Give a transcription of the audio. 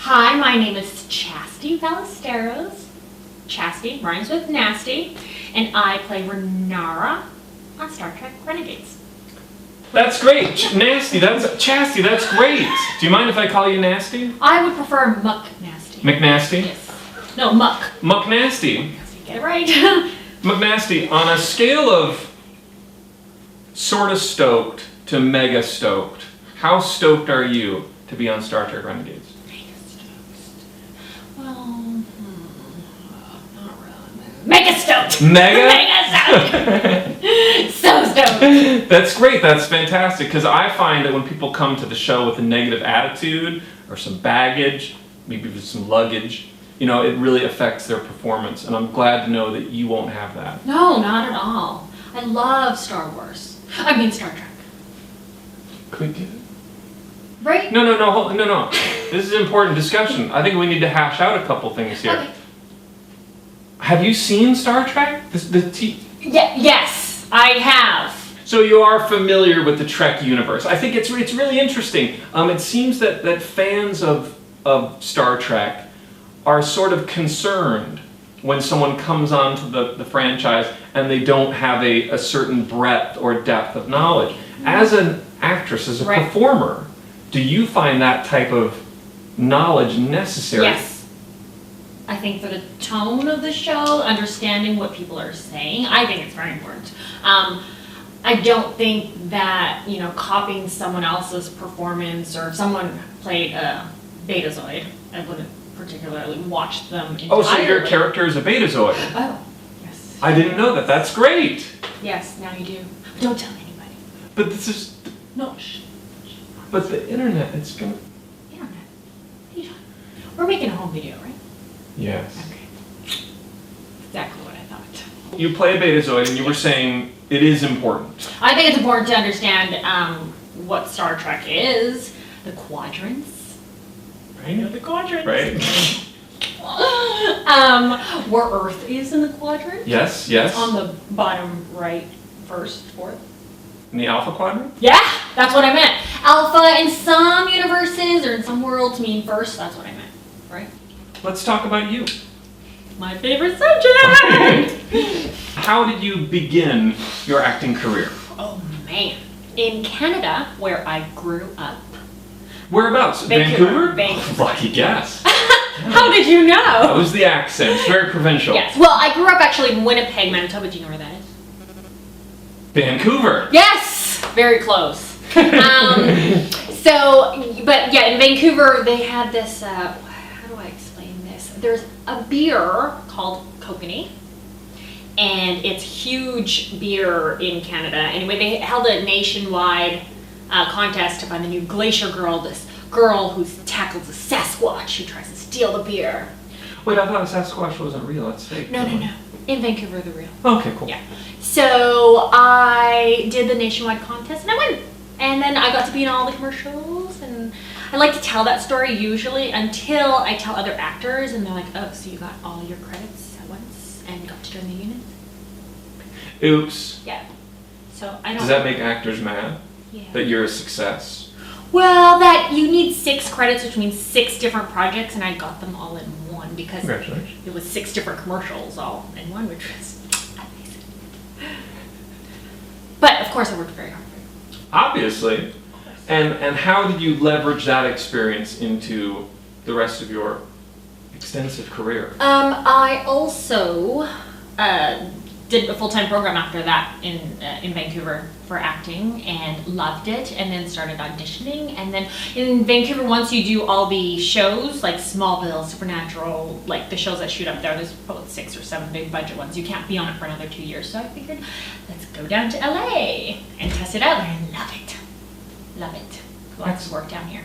Hi, my name is Chasty Ballesteros. Chasty rhymes with nasty, and I play Renara on Star Trek Renegades. That's great. Nasty, Chasty, that's great. Do you mind if I call you Nasty? I would prefer Muck Nasty. McNasty? Yes. No, Muck. Muck Nasty. Get it right. McNasty, on a scale of sort of stoked to mega stoked, how stoked are you to be on Star Trek Renegades? Well, not really. Mega stoked! Mega? Mega stoked! So stoked! That's great, that's fantastic, because I find that when people come to the show with a negative attitude or some baggage, maybe with some luggage, it really affects their performance, and I'm glad to know that you won't have that. No, not at all. I love Star Wars. I mean Star Trek. Could we get it? Right? No. This is an important discussion. I think we need to hash out a couple things here. Okay. Have you seen Star Trek? Yes, I have. So you are familiar with the Trek universe. I think it's really interesting. It seems that fans of Star Trek are sort of concerned when someone comes onto the franchise and they don't have a certain breadth or depth of knowledge. As an actress, as a performer, do you find that type of knowledge necessary? Yes. I think for the tone of the show, understanding what people are saying, I think it's very important. I don't think that, copying someone else's performance, or if someone played a Betazoid, I wouldn't particularly watch them entirely. Oh, so your character is a Betazoid? Oh, yes. I didn't know that. That's great. Yes, now you do. But don't tell anybody. But this is... No, shh. But the internet, it's gonna... Internet? What are you talking about? We're making a home video, right? Yes. Okay. Exactly what I thought. You play a Betazoid, and you were saying it is important. I think it's important to understand what Star Trek is, the quadrants. Right? The quadrants. Right. Where Earth is in the quadrant. Yes. On the bottom right, first, fourth. In the Alpha Quadrant? Yeah, that's what I meant. Alpha in some universes or in some worlds mean first. That's what I meant, right? Let's talk about you. My favorite subject. How did you begin your acting career? Oh man, in Canada, where I grew up. Whereabouts? Vancouver? Lucky guess. How did you know? That was the accent. It's very provincial. Yes. Well, I grew up actually in Winnipeg, Manitoba. Do you know where that is? Vancouver. Yes. Very close. But yeah, in Vancouver, they had this, how do I explain this? There's a beer called Kokanee, and it's huge beer in Canada. Anyway, they held a nationwide contest to find the new glacier girl, this girl who tackles a Sasquatch who tries to steal the beer. Wait, I thought a Sasquatch wasn't real. That's fake. No. In Vancouver, the real. Okay, cool. Yeah. So I did the nationwide contest and I won. And then I got to be in all the commercials, and I like to tell that story usually until I tell other actors and they're like, oh, so you got all your credits at once and got to join the unit? Oops. Yeah. So I don't... Does that make actors mad? Yeah. That you're a success? Well, that you need 6 credits, which means 6 different projects, and I got them all in one because Congratulations. it was 6 different commercials all in one, which was amazing. But of course I worked very hard. Obviously. And how did you leverage that experience into the rest of your extensive career? I also did a full-time program after that in Vancouver for acting and loved it, and then started auditioning. And then in Vancouver, once you do all the shows like Smallville, Supernatural, like the shows that shoot up there's about 6 or 7 big budget ones, you can't be on it for another 2 years. So I figured, let's go down to LA and test it out, and I love it. Lots of work down here.